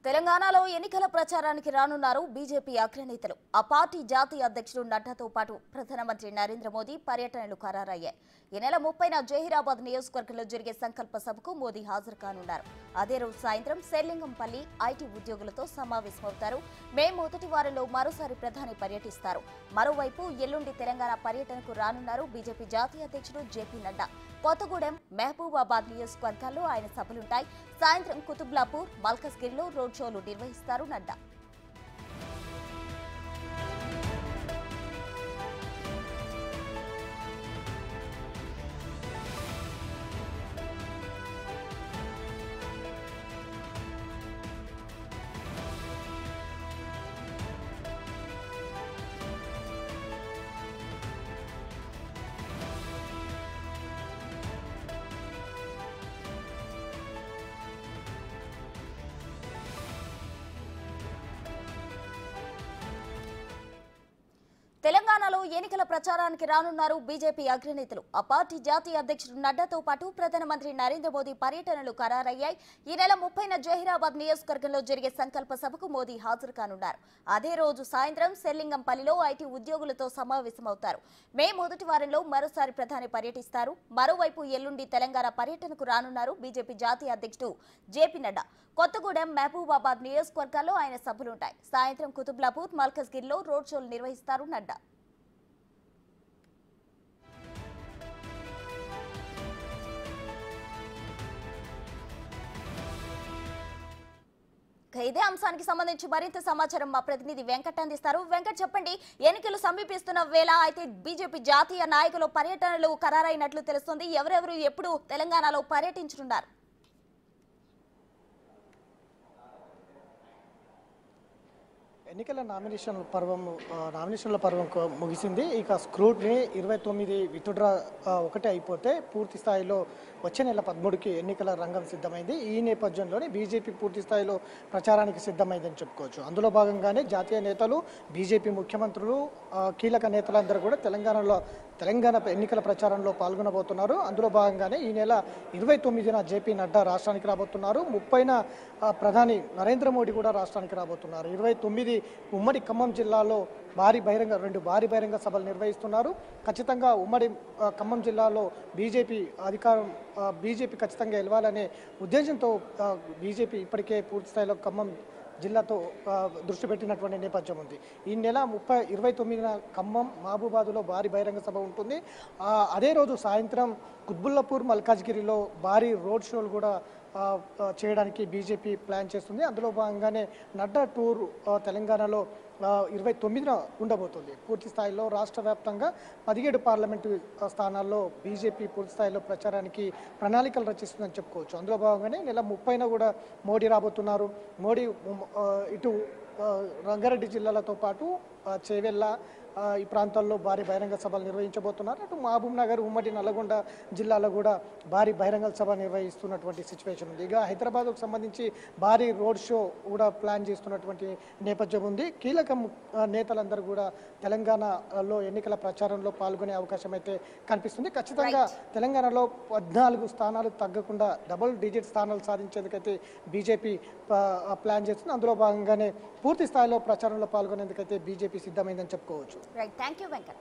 తెలంగాణలో ఎన్నికల ప్రచారానికి రానున్నారు బీజేపీ అగ్రనేతలు. ఆ పార్టీ జాతీయ అధ్యక్షుడు నడ్డాతో పాటు ప్రధానమంత్రి నరేంద్ర మోదీ పర్యటనలు ఖరారయ్యాయి. ఈ నెల 30న జహీరాబాద్ నియోజకవర్గంలో జరిగే సంకల్ప సభకు మోదీ హాజరు కానున్నారు. అదే రోజు సాయంత్రం శేర్లింగంపల్లి ఐటీ ఉద్యోగులతో సమావేశమవుతారు. మే మొదటి వారంలో మరోసారి ప్రధాని పర్యటిస్తారు. మరోవైపు ఎల్లుండి తెలంగాణ పర్యటనకు రానున్నారు బీజేపీ జాతీయ అధ్యక్షుడు జేపీ నడ్డా. కొత్తగూడెం, మహబూబాబాద్ నియోజకవర్గాల్లో ఆయన సభలుంటాయి. సాయంత్రం కుతుబ్లాపూర్, మల్కజ్గిరిలో రోడ్ షోలు నిర్వహిస్తారు నడ్డా. తెలంగాణలో ఎన్నికల ప్రచారానికి రానున్నారు బీజేపీ అగ్రనేతలు. ఆ పార్టీ జాతీయ అధ్యక్షుడు నడ్డాతో పాటు ప్రధానమంత్రి నరేంద్ర మోదీ పర్యటనలు ఖరారయ్యాయి. ఈ నెల 30న జహీరాబాద్ నియోజకవర్గంలో జరిగే సంకల్ప సభకు మోదీ హాజరు కానున్నారు. అదే రోజు సాయంత్రం శేర్లింగంపల్లిలో ఐటీ ఉద్యోగులతో సమావేశమవుతారు. మే మొదటి వారంలో మరోసారి ప్రధాని పర్యటిస్తారు. మరోవైపు ఎల్లుండి తెలంగాణ పర్యటనకు రానున్నారు బీజేపీ జాతీయ అధ్యక్షుడు జేపీ నడ్డా. కొత్తగూడెం, మహబూబాబాద్ నియోజకవర్గాల్లో ఆయన సభలుంటాయి. సాయంత్రం కుతుబ్లాపూర్, మల్కజ్గిరిలో రోడ్ షోలు నిర్వహిస్తారు నడ్డా. ఇదే అంశానికి సంబంధించి మరింత సమాచారం మా ప్రతినిధి వెంకట్ అందిస్తారు. వెంకట్, చెప్పండి, ఎన్నికలు సమీపిస్తున్న వేళ అయితే బీజేపీ జాతీయ నాయకుల పర్యటనలు ఖరారైనట్లు తెలుస్తుంది. ఎవరెవరు ఎప్పుడు తెలంగాణలో పర్యటించనున్నారు? ఎన్నికల నామినేషన్ల పర్వం ముగిసింది. ఇక స్క్రూట్నీ 29 విత్డ్రా ఒకటే అయిపోతే పూర్తి స్థాయిలో వచ్చే నెల 13కి ఎన్నికల రంగం సిద్ధమైంది. ఈ నేపథ్యంలోనే బీజేపీ పూర్తి స్థాయిలో ప్రచారానికి సిద్ధమైందని చెప్పుకోవచ్చు. అందులో భాగంగానే జాతీయ నేతలు, బీజేపీ ముఖ్యమంత్రులు, కీలక నేతలందరూ కూడా తెలంగాణ ఎన్నికల ప్రచారంలో పాల్గొనబోతున్నారు. అందులో భాగంగానే ఈ నెల 29న జేపీ నడ్డా రాష్ట్రానికి రాబోతున్నారు. 30న ప్రధాని నరేంద్ర మోడీ కూడా రాష్ట్రానికి రాబోతున్నారు. 29 ఉమ్మడి ఖమ్మం జిల్లాలో రెండు భారీ బహిరంగ సభలు నిర్వహిస్తున్నారు. ఖచ్చితంగా ఉమ్మడి ఖమ్మం జిల్లాలో బీజేపీ ఖచ్చితంగా గెలవాలనే ఉద్దేశంతో బీజేపీ ఇప్పటికే పూర్తి స్థాయిలో ఖమ్మం జిల్లాతో దృష్టి పెట్టినటువంటి నేపథ్యం ఉంది. ఈ నెల 29న ఖమ్మం, మహబూబాబాద్లో భారీ బహిరంగ సభ ఉంటుంది. అదే రోజు సాయంత్రం కుత్బుల్లాపూర్, మల్కాజ్గిరిలో భారీ రోడ్ షోలు కూడా చేయడానికి బీజేపీ ప్లాన్ చేస్తుంది. అందులో భాగంగానే నడ్డా టూర్ తెలంగాణలో 29న ఉండబోతుంది. పూర్తి స్థాయిలో రాష్ట్ర వ్యాప్తంగా 17 పార్లమెంటు స్థానాల్లో బీజేపీ పూర్తి స్థాయిలో ప్రచారానికి ప్రణాళికలు రచిస్తుందని చెప్పుకోవచ్చు. అందులో భాగంగానే నెల 30న కూడా మోడీ రాబోతున్నారు. మోడీ ఇటు రంగారెడ్డి జిల్లాలతో పాటు చేవెళ్ళ ఈ ప్రాంతాల్లో భారీ బహిరంగ సభలు నిర్వహించబోతున్నారు. అటు మహబూబ్ నగర్, ఉమ్మడి నల్గొండ జిల్లాలో కూడా భారీ బహిరంగ సభ నిర్వహిస్తున్నటువంటి సిచ్యువేషన్ ఉంది. ఇక హైదరాబాద్కు సంబంధించి భారీ రోడ్ షో కూడా ప్లాన్ చేస్తున్నటువంటి నేపథ్యం ఉంది. కీలక నేతలందరూ కూడా తెలంగాణలో ఎన్నికల ప్రచారంలో పాల్గొనే అవకాశం అయితే కనిపిస్తుంది. ఖచ్చితంగా తెలంగాణలో 14 స్థానాలు తగ్గకుండా డబుల్ డిజిట్ స్థానాలు సాధించేందుకైతే బీజేపీ ప్లాన్ చేస్తుంది. అందులో భాగంగానే పూర్తి స్థాయిలో ప్రచారంలో పాల్గొనేందుకైతే బీజేపీ సిద్ధమైందని చెప్పుకోవచ్చు. Right, thank you Venkat.